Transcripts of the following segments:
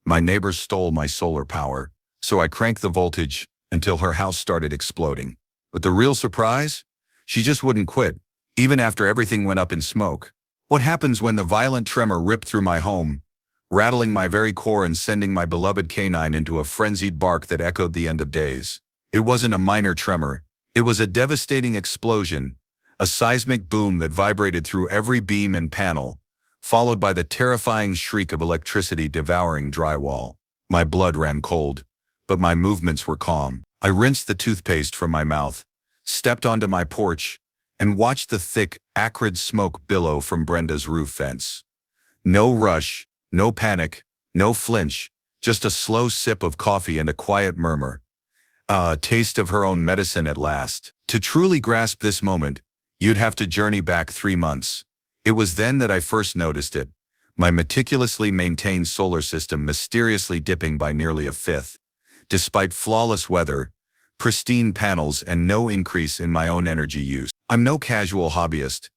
My neighbor stole my solar power, so I cranked the voltage until her house started exploding. But the real surprise? She just wouldn't quit, even after everything went up in smoke. What happens when the violent tremor ripped through my home, rattling my very core and sending my beloved canine into a frenzied bark that echoed the end of days? It wasn't a minor tremor. It was a devastating explosion, a seismic boom that vibrated through every beam and panel, followed by the terrifying shriek of electricity devouring drywall. My blood ran cold, but my movements were calm. I rinsed the toothpaste from my mouth, stepped onto my porch, and watched the thick, acrid smoke billow from Brenda's roof vents. No rush, no panic, no flinch, just a slow sip of coffee and a quiet murmur. A taste of her own medicine at last. To truly grasp this moment, you'd have to journey back 3 months. It was then that I first noticed it, my meticulously maintained solar system mysteriously dipping by nearly a fifth. Despite flawless weather, pristine panels, and no increase in my own energy use. I'm no casual hobbyist.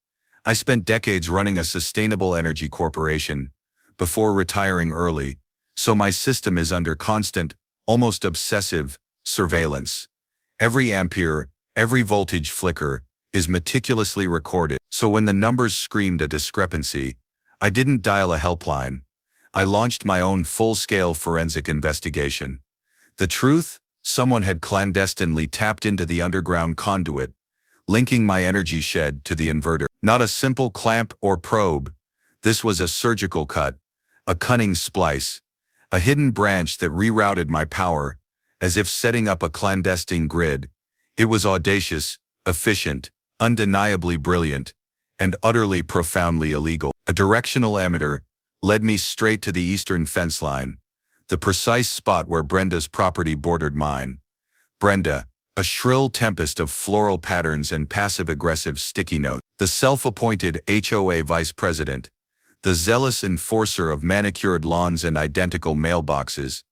I spent decades running a sustainable energy corporation before retiring early, so my system is under constant, almost obsessive, surveillance. Every ampere, every voltage flicker is meticulously recorded, so when the numbers screamed a discrepancy, I didn't dial a helpline. I launched my own full-scale forensic investigation. The truth? Someone had clandestinely tapped into the underground conduit, linking my energy shed to the inverter. Not a simple clamp or probe. This was a surgical cut, a cunning splice, a hidden branch that rerouted my power, as if setting up a clandestine grid. It was audacious, efficient, undeniably brilliant, and utterly profoundly illegal. A directional emitter led me straight to the eastern fence line, the precise spot where Brenda's property bordered mine. Brenda, a shrill tempest of floral patterns and passive-aggressive sticky notes, the self-appointed HOA vice president, the zealous enforcer of manicured lawns and identical mailboxes,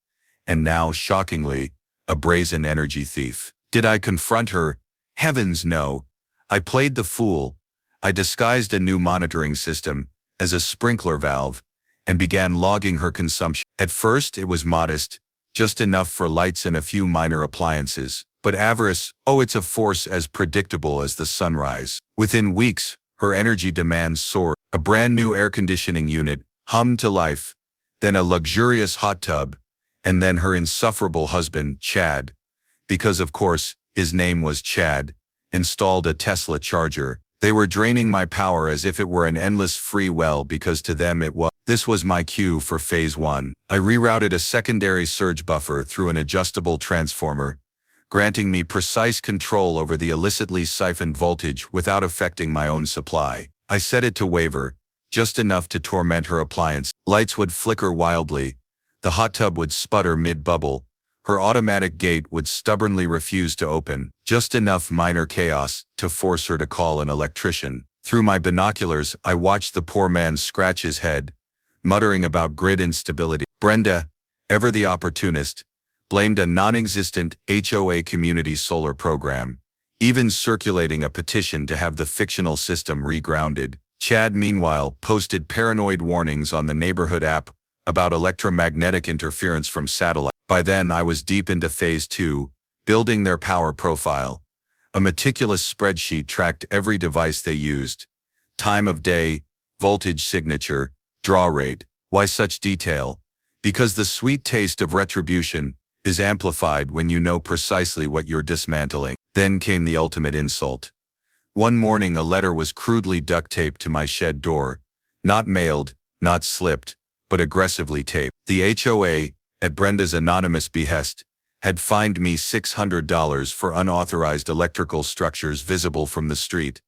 and now, shockingly, a brazen energy thief. Did I confront her? Heavens no. I played the fool. I disguised a new monitoring system as a sprinkler valve and began logging her consumption. At first it was modest, just enough for lights and a few minor appliances. But avarice, oh, it's a force as predictable as the sunrise. Within weeks, her energy demands soared. A brand new air conditioning unit hummed to life, then a luxurious hot tub, and then her insufferable husband, Chad, because of course, his name was Chad, installed a Tesla charger. They were draining my power as if it were an endless free well because to them it was. This was my cue for phase 1. I rerouted a secondary surge buffer through an adjustable transformer, granting me precise control over the illicitly siphoned voltage without affecting my own supply. I set it to waver, just enough to torment her appliance. Lights would flicker wildly, the hot tub would sputter mid-bubble, her automatic gate would stubbornly refuse to open, just enough minor chaos to force her to call an electrician. Through my binoculars, I watched the poor man scratch his head, muttering about grid instability. Brenda, ever the opportunist, blamed a non-existent HOA community solar program, even circulating a petition to have the fictional system regrounded. Chad, meanwhile, posted paranoid warnings on the neighborhood app about electromagnetic interference from satellite. By then, I was deep into phase 2, building their power profile. A meticulous spreadsheet tracked every device they used. Time of day, voltage signature, draw rate. Why such detail? Because the sweet taste of retribution is amplified when you know precisely what you're dismantling. Then came the ultimate insult. One morning a letter was crudely duct taped to my shed door. Not mailed, not slipped, but aggressively taped. The HOA, at Brenda's anonymous behest, had fined me $600 for unauthorized electrical structures visible from the street,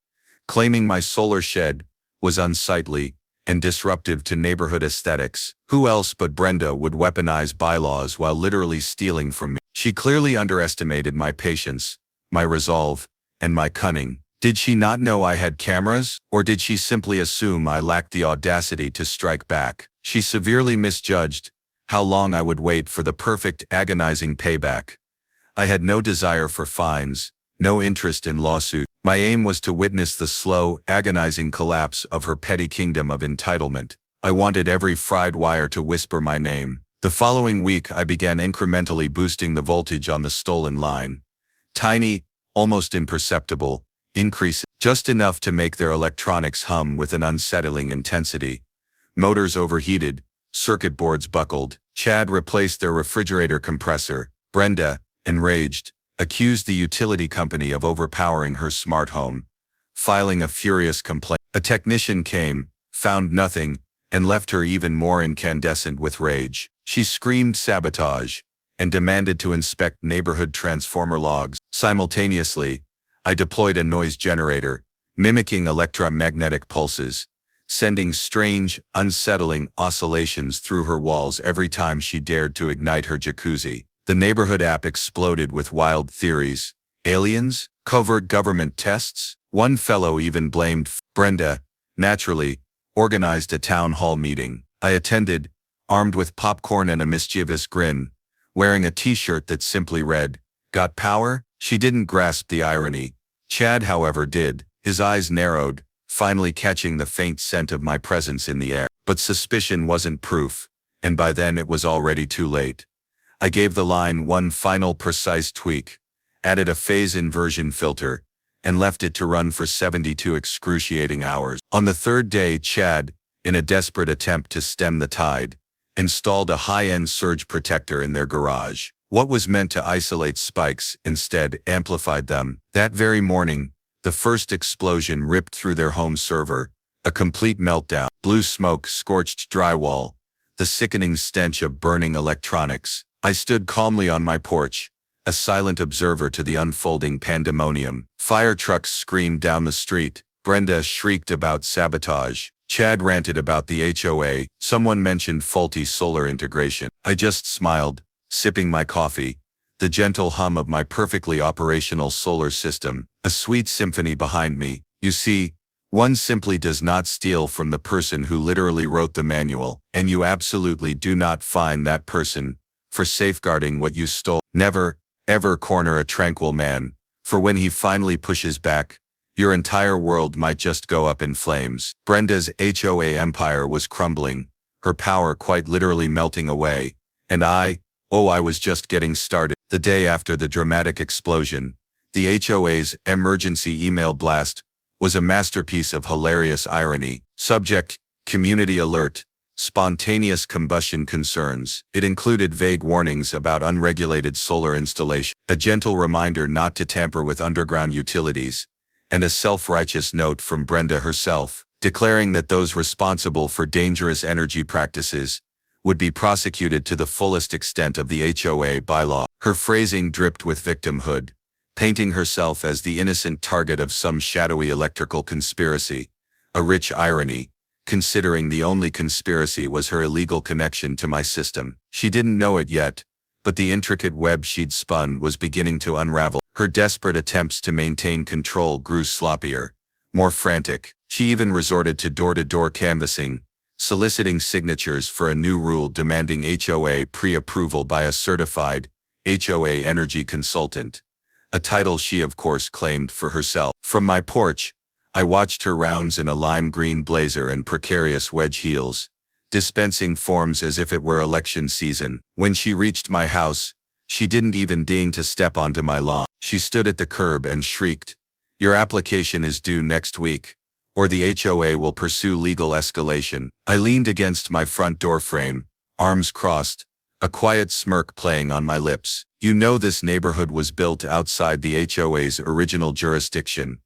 claiming my solar shed was unsightly and disruptive to neighborhood aesthetics. Who else but Brenda would weaponize bylaws while literally stealing from me? She clearly underestimated my patience, my resolve, and my cunning. Did she not know I had cameras, or did she simply assume I lacked the audacity to strike back? She severely misjudged how long I would wait for the perfect, agonizing payback. I had no desire for fines, no interest in lawsuits. My aim was to witness the slow, agonizing collapse of her petty kingdom of entitlement. I wanted every fried wire to whisper my name, The following week, I began incrementally boosting the voltage on the stolen line. Tiny, almost imperceptible, increases, just enough to make their electronics hum with an unsettling intensity. Motors overheated, circuit boards buckled. Chad replaced their refrigerator compressor. Brenda, enraged, accused the utility company of overpowering her smart home, filing a furious complaint. A technician came, found nothing, and left her even more incandescent with rage. She screamed sabotage and demanded to inspect neighborhood transformer logs. Simultaneously, I deployed a noise generator, mimicking electromagnetic pulses, sending strange, unsettling oscillations through her walls every time she dared to ignite her jacuzzi. The neighborhood app exploded with wild theories. Aliens? Covert government tests? One fellow even blamed Brenda, naturally, organized a town hall meeting. I attended, armed with popcorn and a mischievous grin, wearing a t-shirt that simply read, "Got power?" She didn't grasp the irony. Chad, however, did. His eyes narrowed, finally catching the faint scent of my presence in the air. But suspicion wasn't proof, and by then it was already too late. I gave the line one final precise tweak, added a phase inversion filter, and left it to run for 72 excruciating hours. On the third day, Chad, in a desperate attempt to stem the tide, installed a high-end surge protector in their garage. What was meant to isolate spikes instead amplified them. That very morning, the first explosion ripped through their home server, a complete meltdown. Blue smoke scorched drywall, the sickening stench of burning electronics. I stood calmly on my porch, a silent observer to the unfolding pandemonium. Fire trucks screamed down the street. Brenda shrieked about sabotage. Chad ranted about the HOA. Someone mentioned faulty solar integration. I just smiled, sipping my coffee, the gentle hum of my perfectly operational solar system, a sweet symphony behind me. You see, one simply does not steal from the person who literally wrote the manual, and you absolutely do not fine that person for safeguarding what you stole. Never, ever corner a tranquil man, for when he finally pushes back, your entire world might just go up in flames. Brenda's HOA empire was crumbling, her power quite literally melting away, and I was just getting started. The day after the dramatic explosion, the HOA's emergency email blast was a masterpiece of hilarious irony. Subject, community alert, spontaneous combustion concerns. It included vague warnings about unregulated solar installation, a gentle reminder not to tamper with underground utilities, and a self-righteous note from Brenda herself, declaring that those responsible for dangerous energy practices would be prosecuted to the fullest extent of the HOA bylaw. Her phrasing dripped with victimhood, painting herself as the innocent target of some shadowy electrical conspiracy, a rich irony, considering the only conspiracy was her illegal connection to my system. She didn't know it yet, but the intricate web she'd spun was beginning to unravel. Her desperate attempts to maintain control grew sloppier, more frantic. She even resorted to door-to-door canvassing, soliciting signatures for a new rule demanding HOA pre-approval by a certified HOA energy consultant, a title she of course claimed for herself. From my porch, I watched her rounds in a lime green blazer and precarious wedge heels, dispensing forms as if it were election season. When she reached my house, she didn't even deign to step onto my lawn. She stood at the curb and shrieked, "Your application is due next week, or the HOA will pursue legal escalation." I leaned against my front door frame, arms crossed, a quiet smirk playing on my lips. "You know this neighborhood was built outside the HOA's original jurisdiction,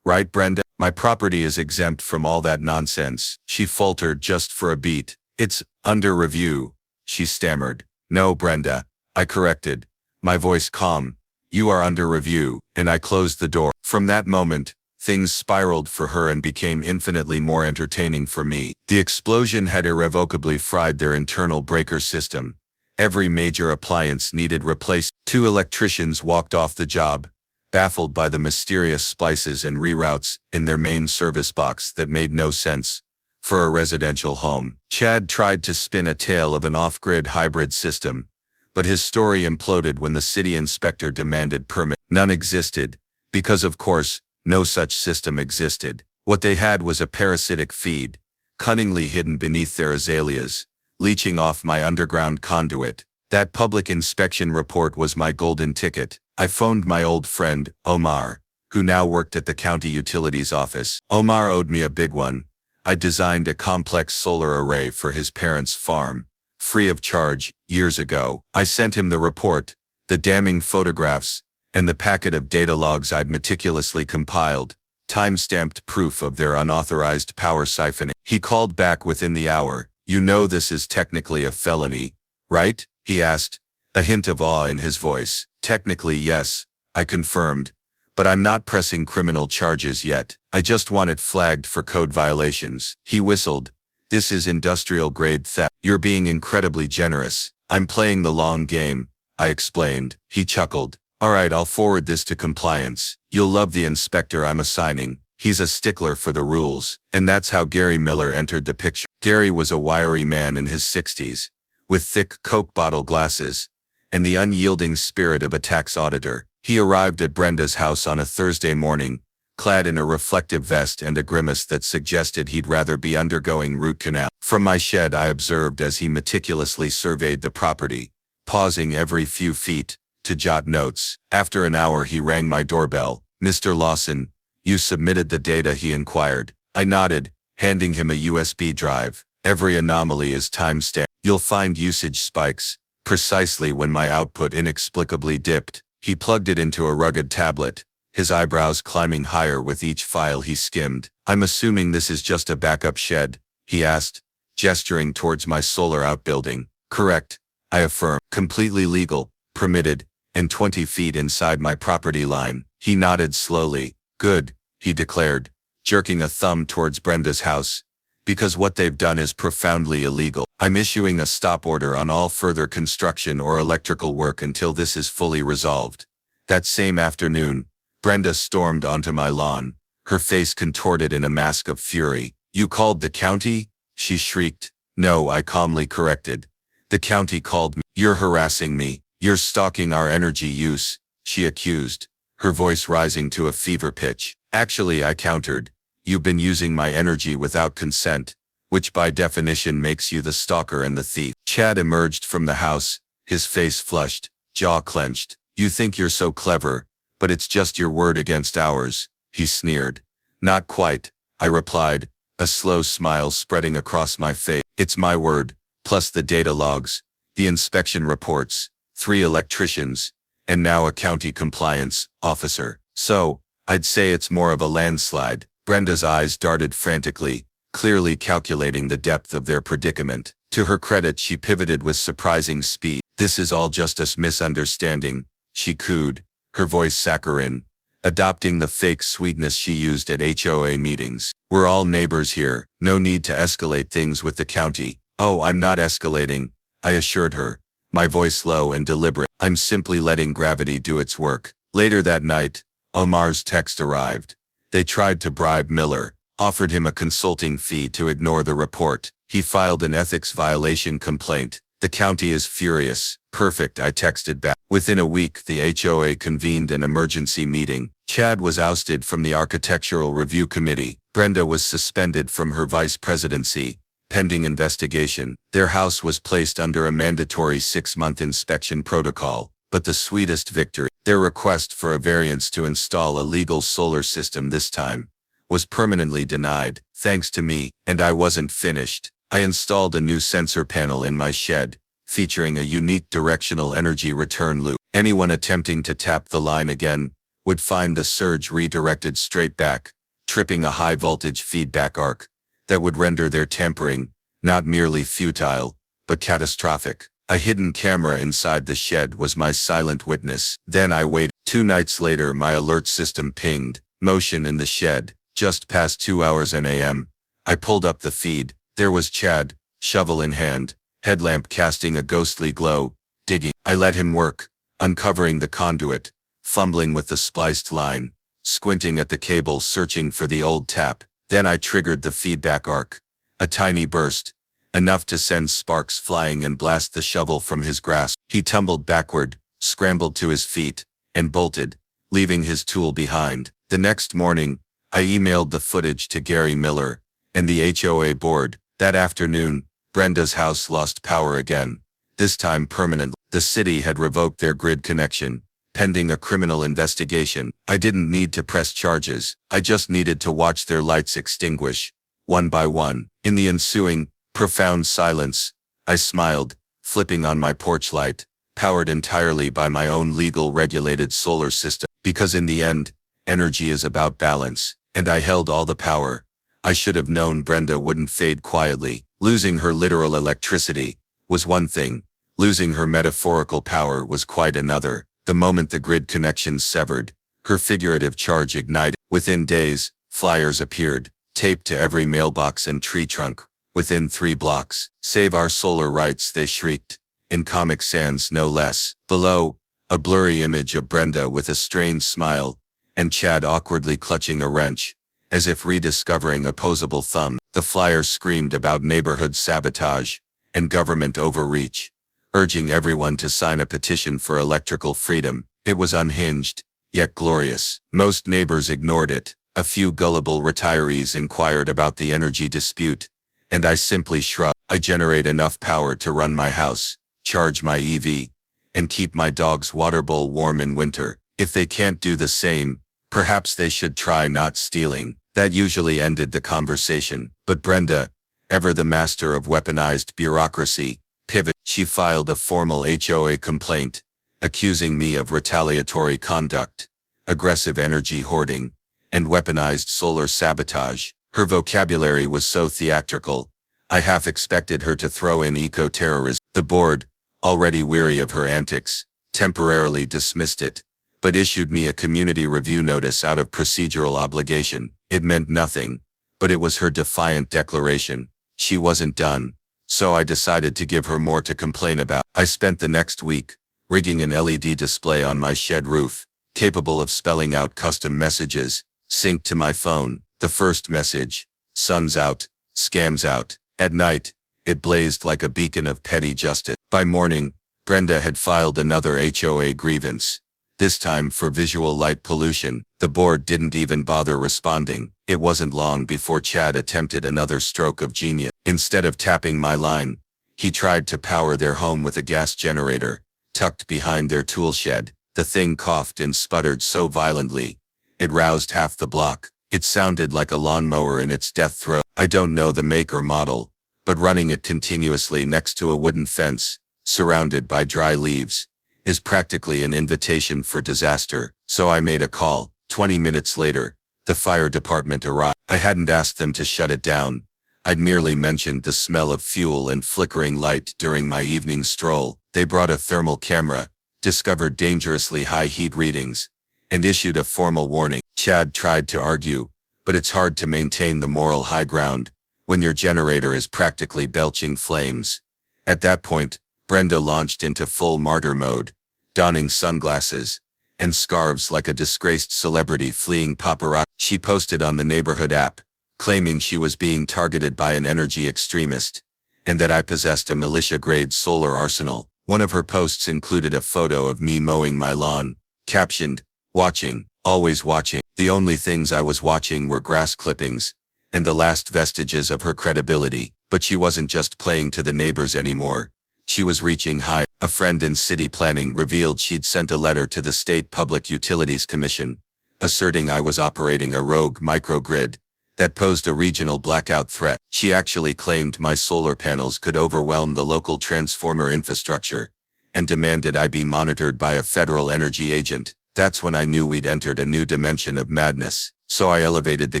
right, Brenda? My property is exempt from all that nonsense." She faltered just for a beat. "It's under review," she stammered. "No, Brenda," I corrected, my voice calm. "You are under review," and I closed the door. From that moment, things spiraled for her and became infinitely more entertaining for me. The explosion had irrevocably fried their internal breaker system. Every major appliance needed replaced. 2 electricians walked off the job, baffled by the mysterious splices and reroutes in their main service box that made no sense for a residential home. Chad tried to spin a tale of an off-grid hybrid system, but his story imploded when the city inspector demanded permit. None existed, because of course, no such system existed. What they had was a parasitic feed, cunningly hidden beneath their azaleas, leaching off my underground conduit. That public inspection report was my golden ticket. I phoned my old friend, Omar, who now worked at the county utilities office. Omar owed me a big one. I designed a complex solar array for his parents' farm, free of charge, years ago. I sent him the report, the damning photographs, and the packet of data logs I'd meticulously compiled, time-stamped proof of their unauthorized power siphoning. He called back within the hour. "You know this is technically a felony, right?" he asked, a hint of awe in his voice. "Technically, yes," I confirmed, "but I'm not pressing criminal charges yet. I just want it flagged for code violations." He whistled. "This is industrial-grade theft. You're being incredibly generous. I'm playing the long game," I explained. He chuckled. "All right, I'll forward this to compliance. You'll love the inspector I'm assigning. He's a stickler for the rules." And that's how Gary Miller entered the picture. Gary was a wiry man in his 60s, with thick Coke bottle glasses, and the unyielding spirit of a tax auditor. He arrived at Brenda's house on a Thursday morning, clad in a reflective vest and a grimace that suggested he'd rather be undergoing root canal. From my shed I observed as he meticulously surveyed the property, pausing every few feet to jot notes. After an hour he rang my doorbell. "Mr. Lawson, you submitted the data?" he inquired. I nodded, handing him a USB drive. "Every anomaly is time-stamped. You'll find usage spikes, precisely when my output inexplicably dipped." He plugged it into a rugged tablet, his eyebrows climbing higher with each file he skimmed. "I'm assuming this is just a backup shed?" he asked, gesturing towards my solar outbuilding. "Correct," I affirmed. "Completely legal, permitted, and 20 feet inside my property line." He nodded slowly. "Good," he declared, jerking a thumb towards Brenda's house, "because what they've done is profoundly illegal. I'm issuing a stop order on all further construction or electrical work until this is fully resolved." That same afternoon, Brenda stormed onto my lawn, her face contorted in a mask of fury. "You called the county?" she shrieked. "No," I calmly corrected. "The county called me." "You're harassing me. You're stalking our energy use," she accused, her voice rising to a fever pitch. "Actually," I countered, "you've been using my energy without consent, which by definition makes you the stalker and the thief." Chad emerged from the house, his face flushed, jaw clenched. "You think you're so clever, but it's just your word against ours," he sneered. "Not quite," I replied, a slow smile spreading across my face. "It's my word, plus the data logs, the inspection reports, 3 electricians, and now a county compliance officer. So, I'd say it's more of a landslide." Brenda's eyes darted frantically, clearly calculating the depth of their predicament. To her credit, she pivoted with surprising speed. "This is all just a misunderstanding," she cooed, her voice saccharine, adopting the fake sweetness she used at HOA meetings. "We're all neighbors here. No need to escalate things with the county." "Oh, I'm not escalating," I assured her, my voice low and deliberate. "I'm simply letting gravity do its work." Later that night, Omar's text arrived. They tried to bribe Miller, offered him a consulting fee to ignore the report. He filed an ethics violation complaint. "The county is furious." "Perfect," I texted back. Within a week, the HOA convened an emergency meeting. Chad was ousted from the Architectural Review Committee. Brenda was suspended from her vice presidency, pending investigation. Their house was placed under a mandatory 6-month inspection protocol. But the sweetest victory, their request for a variance to install a legal solar system this time, was permanently denied, thanks to me. And I wasn't finished. I installed a new sensor panel in my shed, featuring a unique directional energy return loop. Anyone attempting to tap the line again would find the surge redirected straight back, tripping a high-voltage feedback arc that would render their tampering not merely futile, but catastrophic. A hidden camera inside the shed was my silent witness. Then I waited. 2 nights later, my alert system pinged. "Motion in the shed." Just past 2 hours a.m. I pulled up the feed. There was Chad, shovel in hand, headlamp casting a ghostly glow, digging. I let him work, uncovering the conduit, fumbling with the spliced line, squinting at the cable searching for the old tap. Then I triggered the feedback arc. A tiny burst, enough to send sparks flying and blast the shovel from his grasp. He tumbled backward, scrambled to his feet, and bolted, leaving his tool behind. The next morning, I emailed the footage to Gary Miller and the HOA board. That afternoon, Brenda's house lost power again, this time permanently. The city had revoked their grid connection, pending a criminal investigation. I didn't need to press charges, I just needed to watch their lights extinguish, one by one. In the ensuing, profound silence, I smiled, flipping on my porch light, powered entirely by my own legal regulated solar system. Because in the end, energy is about balance, and I held all the power. I should have known Brenda wouldn't fade quietly. Losing her literal electricity was one thing. Losing her metaphorical power was quite another. The moment the grid connection severed, her figurative charge ignited. Within days, flyers appeared, taped to every mailbox and tree trunk. Within 3 blocks, "Save our solar rights," they shrieked. In Comic Sans no less. Below, a blurry image of Brenda with a strained smile, and Chad awkwardly clutching a wrench, as if rediscovering opposable thumb. The flyer screamed about neighborhood sabotage and government overreach, urging everyone to sign a petition for electrical freedom. It was unhinged, yet glorious. Most neighbors ignored it. A few gullible retirees inquired about the energy dispute, and I simply shrugged. I generate enough power to run my house, charge my EV, and keep my dog's water bowl warm in winter. If they can't do the same, perhaps they should try not stealing. That usually ended the conversation. But Brenda, ever the master of weaponized bureaucracy, pivoted. She filed a formal HOA complaint, accusing me of retaliatory conduct, aggressive energy hoarding, and weaponized solar sabotage. Her vocabulary was so theatrical, I half expected her to throw in eco-terrorism. The board, already weary of her antics, temporarily dismissed it, but issued me a community review notice out of procedural obligation. It meant nothing, but it was her defiant declaration. She wasn't done, so I decided to give her more to complain about. I spent the next week rigging an LED display on my shed roof, capable of spelling out custom messages, synced to my phone. The first message: "Sun's out, scams out." At night, it blazed like a beacon of petty justice. By morning, Brenda had filed another HOA grievance, this time for visual light pollution. The board didn't even bother responding. It wasn't long before Chad attempted another stroke of genius. Instead of tapping my line, he tried to power their home with a gas generator, tucked behind their tool shed. The thing coughed and sputtered so violently, it roused half the block. It sounded like a lawnmower in its death throes. I don't know the make or model, but running it continuously next to a wooden fence, surrounded by dry leaves, is practically an invitation for disaster. So I made a call. 20 minutes later, the fire department arrived. I hadn't asked them to shut it down. I'd merely mentioned the smell of fuel and flickering light during my evening stroll. They brought a thermal camera, discovered dangerously high heat readings, and issued a formal warning. Chad tried to argue, but it's hard to maintain the moral high ground when your generator is practically belching flames. At that point, Brenda launched into full martyr mode, donning sunglasses and scarves like a disgraced celebrity fleeing paparazzi. She posted on the neighborhood app, claiming she was being targeted by an energy extremist, and that I possessed a militia-grade solar arsenal. One of her posts included a photo of me mowing my lawn, captioned, "Watching, always watching." The only things I was watching were grass clippings, and the last vestiges of her credibility. But she wasn't just playing to the neighbors anymore. She was reaching high. A friend in city planning revealed she'd sent a letter to the State Public Utilities Commission, asserting I was operating a rogue microgrid that posed a regional blackout threat. She actually claimed my solar panels could overwhelm the local transformer infrastructure, and demanded I be monitored by a federal energy agent. That's when I knew we'd entered a new dimension of madness. So I elevated the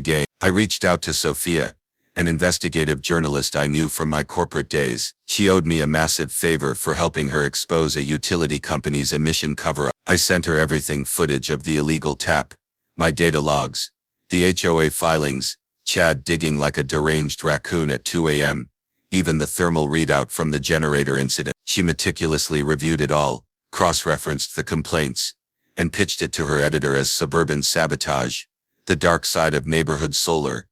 game. I reached out to Sophia, an investigative journalist I knew from my corporate days. She owed me a massive favor for helping her expose a utility company's emission cover-up. I sent her everything: footage of the illegal tap, my data logs, the HOA filings, Chad digging like a deranged raccoon at 2 a.m., even the thermal readout from the generator incident. She meticulously reviewed it all, cross-referenced the complaints, and pitched it to her editor as Suburban Sabotage, the dark side of neighborhood solar.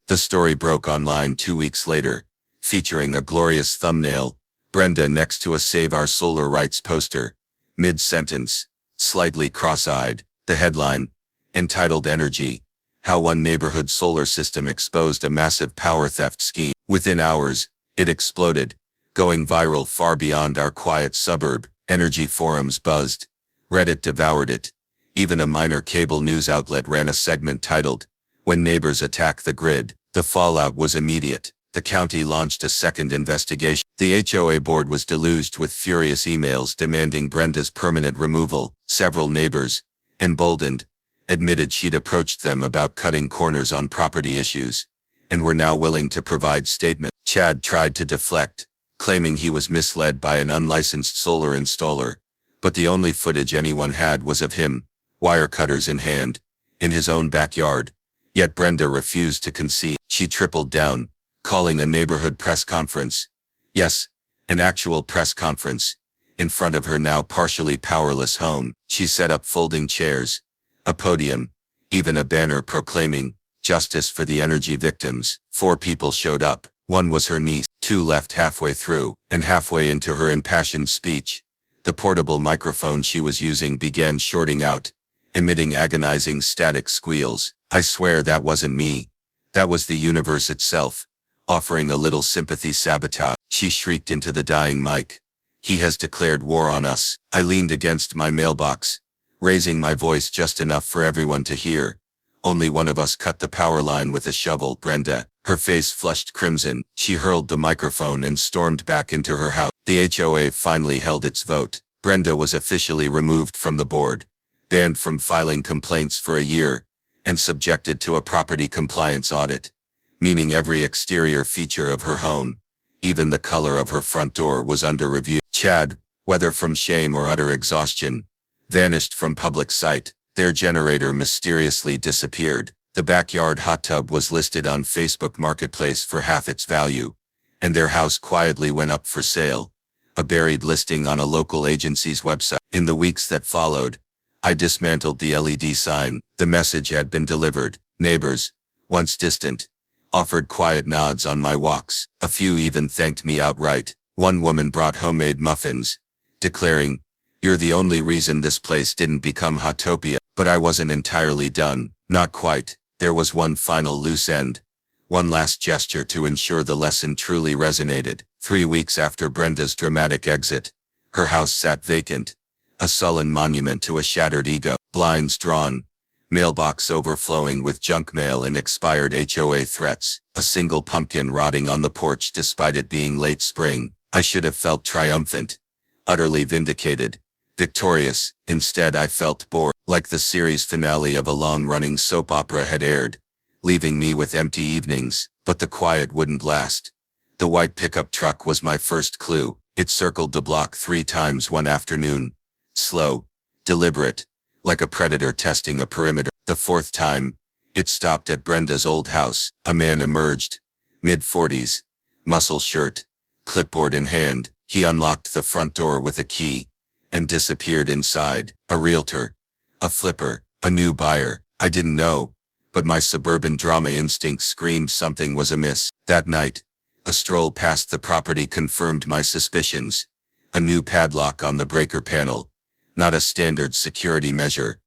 The story broke online 2 weeks later, featuring a glorious thumbnail, Brenda next to a Save Our Solar Rights poster, mid-sentence, slightly cross-eyed. The headline, entitled "Energy: How One Neighborhood Solar System Exposed a Massive Power Theft Scheme." Within hours, It exploded, going viral far beyond our quiet suburb. Energy forums buzzed. Reddit devoured it. Even a minor cable news outlet ran a segment titled, "When Neighbors Attack the Grid." The fallout was immediate. The county launched a second investigation. The HOA board was deluged with furious emails demanding Brenda's permanent removal. Several neighbors, emboldened, admitted she'd approached them about cutting corners on property issues, and were now willing to provide statements. Chad tried to deflect, claiming he was misled by an unlicensed solar installer, but the only footage anyone had was of him, wire cutters in hand, in his own backyard. Yet Brenda refused to concede. She tripled down, calling a neighborhood press conference. Yes, an actual press conference. In front of her now partially powerless home, she set up folding chairs, a podium, even a banner proclaiming, "Justice for the energy victims." 4 people showed up. 1 was her niece. 2 left halfway through, and halfway into her impassioned speech, the portable microphone she was using began shorting out, emitting agonizing static squeals. "I swear that wasn't me. That was the universe itself, offering a little sympathy sabotage," she shrieked into the dying mic. "He has declared war on us." I leaned against my mailbox, raising my voice just enough for everyone to hear. "Only one of us cut the power line with a shovel, Brenda." Her face flushed crimson. She hurled the microphone and stormed back into her house. The HOA finally held its vote. Brenda was officially removed from the board, banned from filing complaints for a year, and subjected to a property compliance audit, meaning every exterior feature of her home, even the color of her front door, was under review. Chad, whether from shame or utter exhaustion, vanished from public sight. Their generator mysteriously disappeared. The backyard hot tub was listed on Facebook Marketplace for half its value, and their house quietly went up for sale, a buried listing on a local agency's website. In the weeks that followed, I dismantled the LED sign. The message had been delivered. Neighbors, once distant, offered quiet nods on my walks. A few even thanked me outright. One woman brought homemade muffins, declaring, "You're the only reason this place didn't become Hotopia." But I wasn't entirely done. Not quite. There was one final loose end. One last gesture to ensure the lesson truly resonated. 3 weeks after Brenda's dramatic exit, her house sat vacant, a sullen monument to a shattered ego. Blinds drawn, mailbox overflowing with junk mail and expired HOA threats, a single pumpkin rotting on the porch despite it being late spring. I should have felt triumphant, utterly vindicated, victorious. Instead I felt bored, like the series finale of a long-running soap opera had aired, leaving me with empty evenings. But the quiet wouldn't last. The white pickup truck was my first clue. It circled the block 3 times one afternoon. Slow, deliberate, like a predator testing a perimeter. The 4th time, it stopped at Brenda's old house. A man emerged, mid-40s, muscle shirt, clipboard in hand. He unlocked the front door with a key and disappeared inside. A realtor, a flipper, a new buyer. I didn't know, but my suburban drama instinct screamed something was amiss. That night, a stroll past the property confirmed my suspicions. A new padlock on the breaker panel, not a standard security measure,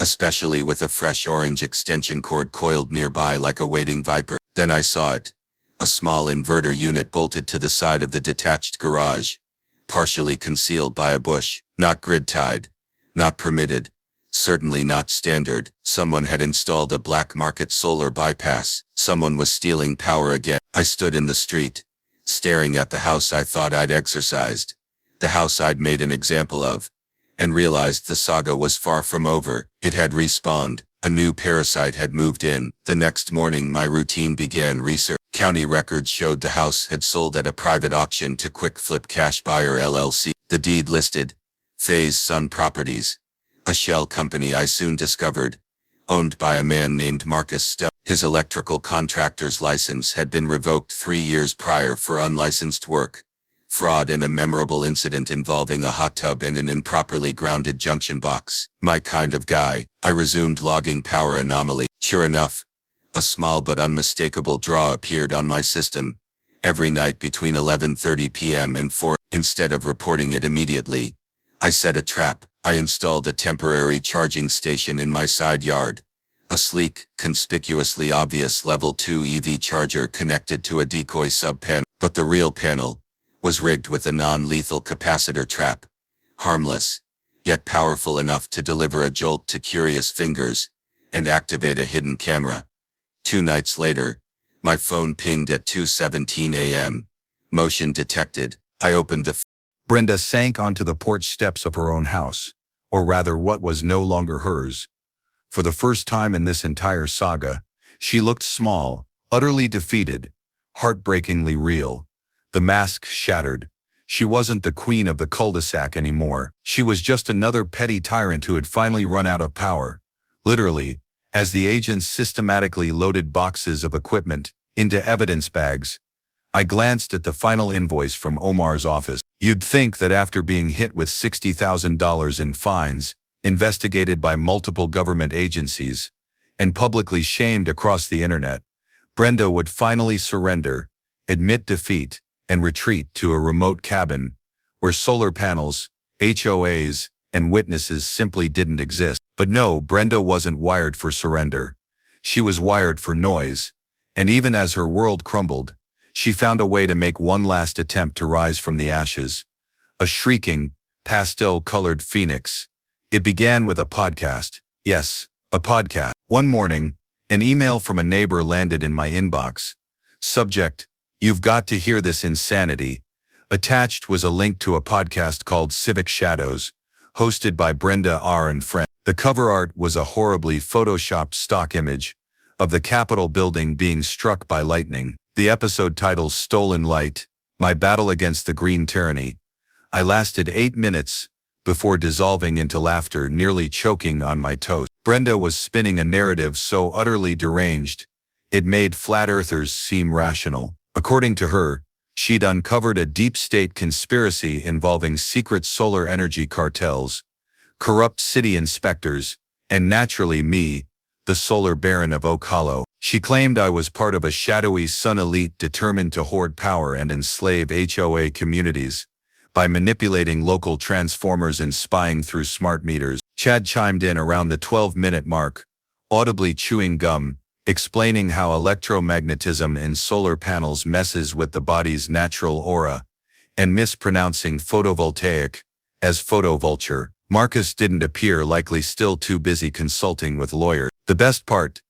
especially with a fresh orange extension cord coiled nearby like a waiting viper. Then I saw it. A small inverter unit bolted to the side of the detached garage, partially concealed by a bush. Not grid-tied, not permitted, certainly not standard. Someone had installed a black market solar bypass. Someone was stealing power again. I stood in the street, staring at the house I thought I'd exorcised, the house I'd made an example of, and realized the saga was far from over. It had respawned. A new parasite had moved in. The next morning my routine began. Research. County records showed the house had sold at a private auction to Quick Flip Cash Buyer LLC. The deed listed Faye's Sun Properties, a shell company I soon discovered, owned by a man named Marcus Stell. His electrical contractor's license had been revoked 3 years prior for unlicensed work, fraud, and a memorable incident involving a hot tub and an improperly grounded junction box. My kind of guy. I resumed logging power anomaly. Sure enough, a small but unmistakable draw appeared on my system. Every night between 11:30 p.m. and 4. Instead of reporting it immediately, I set a trap. I installed a temporary charging station in my side yard, A sleek, conspicuously obvious level 2 EV charger connected to a decoy sub-panel, but the real panel was rigged with a non-lethal capacitor trap. Harmless, yet powerful enough to deliver a jolt to curious fingers and activate a hidden camera. 2 nights later, my phone pinged at 2:17 a.m. Motion detected. I opened the Brenda sank onto the porch steps of her own house, or rather what was no longer hers. For the first time in this entire saga, she looked small, utterly defeated, heartbreakingly real. The mask shattered. She wasn't the queen of the cul-de-sac anymore. She was just another petty tyrant who had finally run out of power. Literally, as the agents systematically loaded boxes of equipment into evidence bags, I glanced at the final invoice from Omar's office. You'd think that after being hit with $60,000 in fines, investigated by multiple government agencies, and publicly shamed across the internet, Brenda would finally surrender, admit defeat, and retreat to a remote cabin where solar panels, HOAs, and witnesses simply didn't exist. But no, Brenda wasn't wired for surrender. She was wired for noise, and even as her world crumbled, she found a way to make one last attempt to rise from the ashes. A shrieking, pastel-colored phoenix. It began with a podcast. Yes, a podcast. One morning, an email from a neighbor landed in my inbox. Subject: "You've got to hear this insanity." Attached was a link to a podcast called Civic Shadows, hosted by Brenda R. and friends. The cover art was a horribly photoshopped stock image of the Capitol building being struck by lightning. The episode title: Stolen Light, My Battle Against the Green Tyranny. I lasted 8 minutes before dissolving into laughter, nearly choking on my toast. Brenda was spinning a narrative so utterly deranged, it made flat earthers seem rational. According to her, she'd uncovered a deep state conspiracy involving secret solar energy cartels, corrupt city inspectors, and naturally me, the solar baron of Oak Hollow. She claimed I was part of a shadowy sun elite determined to hoard power and enslave HOA communities by manipulating local transformers and spying through smart meters. Chad chimed in around the 12-minute mark, audibly chewing gum, explaining how electromagnetism in solar panels messes with the body's natural aura, and mispronouncing photovoltaic as photovulture. Marcus didn't appear, likely still too busy consulting with lawyers. The best part: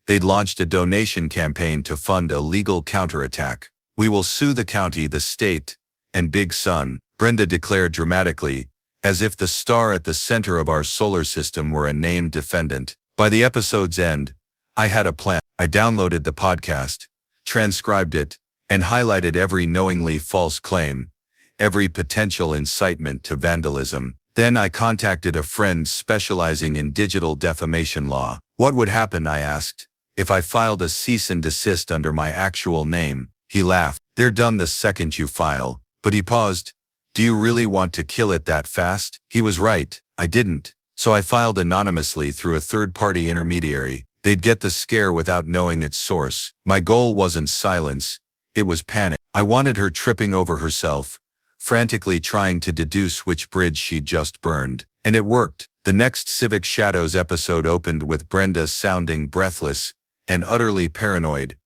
they'd launched a donation campaign to fund a legal counterattack. "We will sue the county, the state, and Big Sun," Brenda declared dramatically, as if the star at the center of our solar system were a named defendant. By the episode's end, I had a plan. I downloaded the podcast, transcribed it, and highlighted every knowingly false claim, every potential incitement to vandalism. Then I contacted a friend specializing in digital defamation law. "What would happen," I asked, "if I filed a cease and desist under my actual name?" He laughed. "They're done the second you file." But he paused. "Do you really want to kill it that fast?" He was right. I didn't. So I filed anonymously through a third-party intermediary. They'd get the scare without knowing its source. My goal wasn't silence. It was panic. I wanted her tripping over herself, frantically trying to deduce which bridge she'd just burned. And it worked. The next Civic Shadows episode opened with Brenda sounding breathless and utterly paranoid,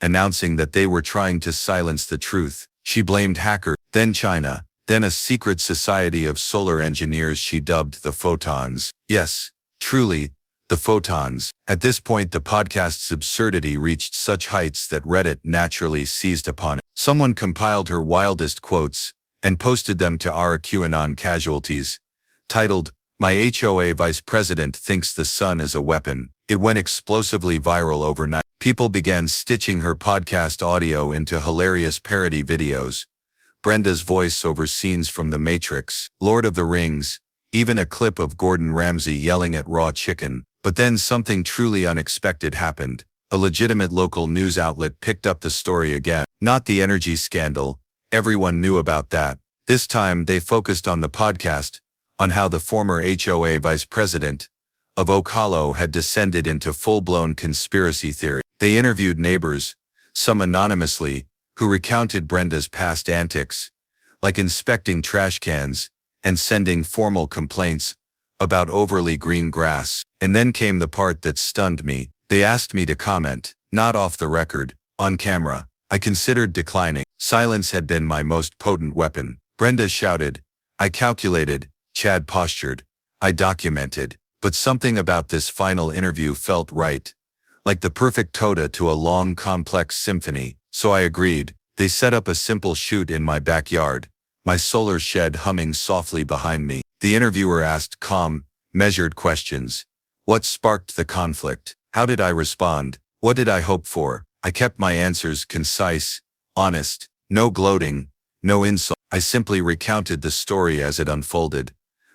announcing that they were trying to silence the truth. She blamed hackers, then China, then a secret society of solar engineers she dubbed the Photons. Yes, truly, the Photons. At this point, the podcast's absurdity reached such heights that Reddit naturally seized upon it. Someone compiled her wildest quotes and posted them to our QAnon casualties, titled, "My HOA vice president thinks the sun is a weapon." It went explosively viral overnight. People began stitching her podcast audio into hilarious parody videos. Brenda's voice over scenes from The Matrix, Lord of the Rings, even a clip of Gordon Ramsay yelling at raw chicken. But then something truly unexpected happened. A legitimate local news outlet picked up the story again. Not the energy scandal. Everyone knew about that. This time they focused on the podcast, on how the former HOA vice president of Oak Hollow had descended into full-blown conspiracy theory. They interviewed neighbors, some anonymously, who recounted Brenda's past antics, like inspecting trash cans and sending formal complaints about overly green grass. And then came the part that stunned me. They asked me to comment, not off the record, on camera. I considered declining. Silence had been my most potent weapon. Brenda shouted. I calculated. Chad postured. I documented. But something about this final interview felt right. Like the perfect coda to a long, complex symphony. So I agreed. They set up a simple shoot in my backyard, my solar shed humming softly behind me. The interviewer asked calm, measured questions. What sparked the conflict? How did I respond? What did I hope for? I kept my answers concise, honest, no gloating, no insult. I simply recounted the story as it unfolded.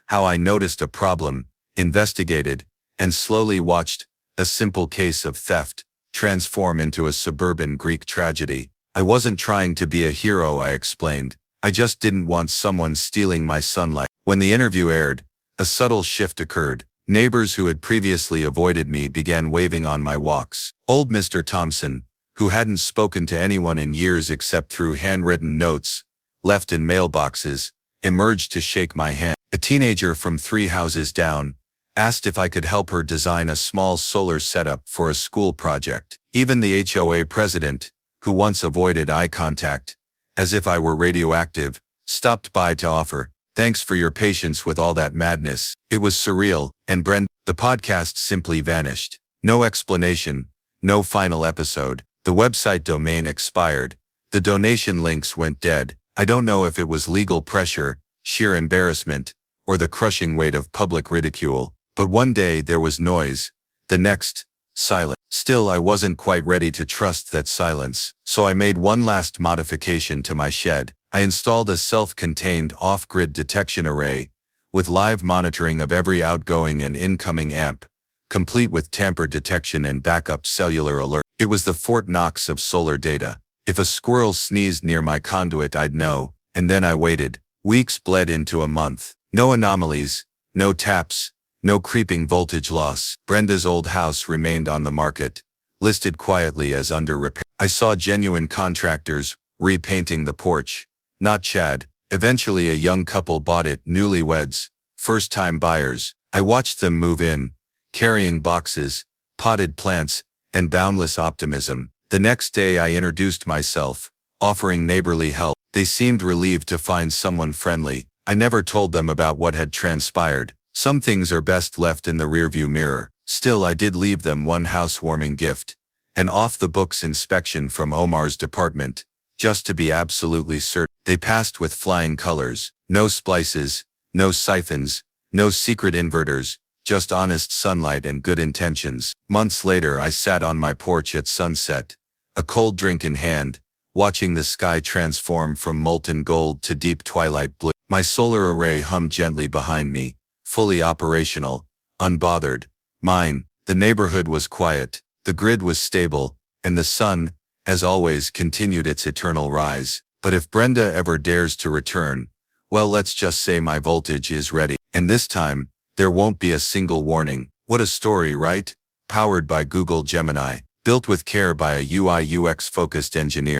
How I noticed a problem, investigated, and slowly watched a simple case of theft transform into a suburban Greek tragedy. I wasn't trying to be a hero, I explained. I just didn't want someone stealing my sunlight. When the interview aired, a subtle shift occurred. Neighbors who had previously avoided me began waving on my walks. Old Mr. Thompson, who hadn't spoken to anyone in years except through handwritten notes, left in mailboxes, emerged to shake my hand. A teenager from 3 houses down asked if I could help her design a small solar setup for a school project. Even the HOA president, who once avoided eye contact, as if I were radioactive, stopped by to offer, thanks for your patience with all that madness. It was surreal, and the podcast simply vanished. No explanation, no final episode. The website domain expired. The donation links went dead. I don't know if it was legal pressure, sheer embarrassment, or the crushing weight of public ridicule. But one day there was noise, the next, silence. Still, I wasn't quite ready to trust that silence, so I made one last modification to my shed. I installed a self-contained off-grid detection array, with live monitoring of every outgoing and incoming amp, complete with tamper detection and backup cellular alert. It was the Fort Knox of solar data. If a squirrel sneezed near my conduit, I'd know, and then I waited. Weeks bled into a month. No anomalies, no taps, no creeping voltage loss. Brenda's old house remained on the market, listed quietly as under repair. I saw genuine contractors repainting the porch, not Chad. Eventually a young couple bought it, newlyweds, first-time buyers. I watched them move in, carrying boxes, potted plants, and boundless optimism. The next day I introduced myself, offering neighborly help. They seemed relieved to find someone friendly. I never told them about what had transpired. Some things are best left in the rearview mirror. Still, I did leave them one housewarming gift, an off-the-books inspection from Omar's department, just to be absolutely certain. They passed with flying colors. No splices, no siphons, no secret inverters, just honest sunlight and good intentions. Months later, I sat on my porch at sunset, a cold drink in hand, watching the sky transform from molten gold to deep twilight blue. My solar array hummed gently behind me, fully operational, unbothered. Mine. The neighborhood was quiet, the grid was stable, and the sun, as always, continued its eternal rise. But if Brenda ever dares to return, well, let's just say my voltage is ready. And this time, there won't be a single warning. What a story, right? Powered by Google Gemini, built with care by a UI/UX focused engineer.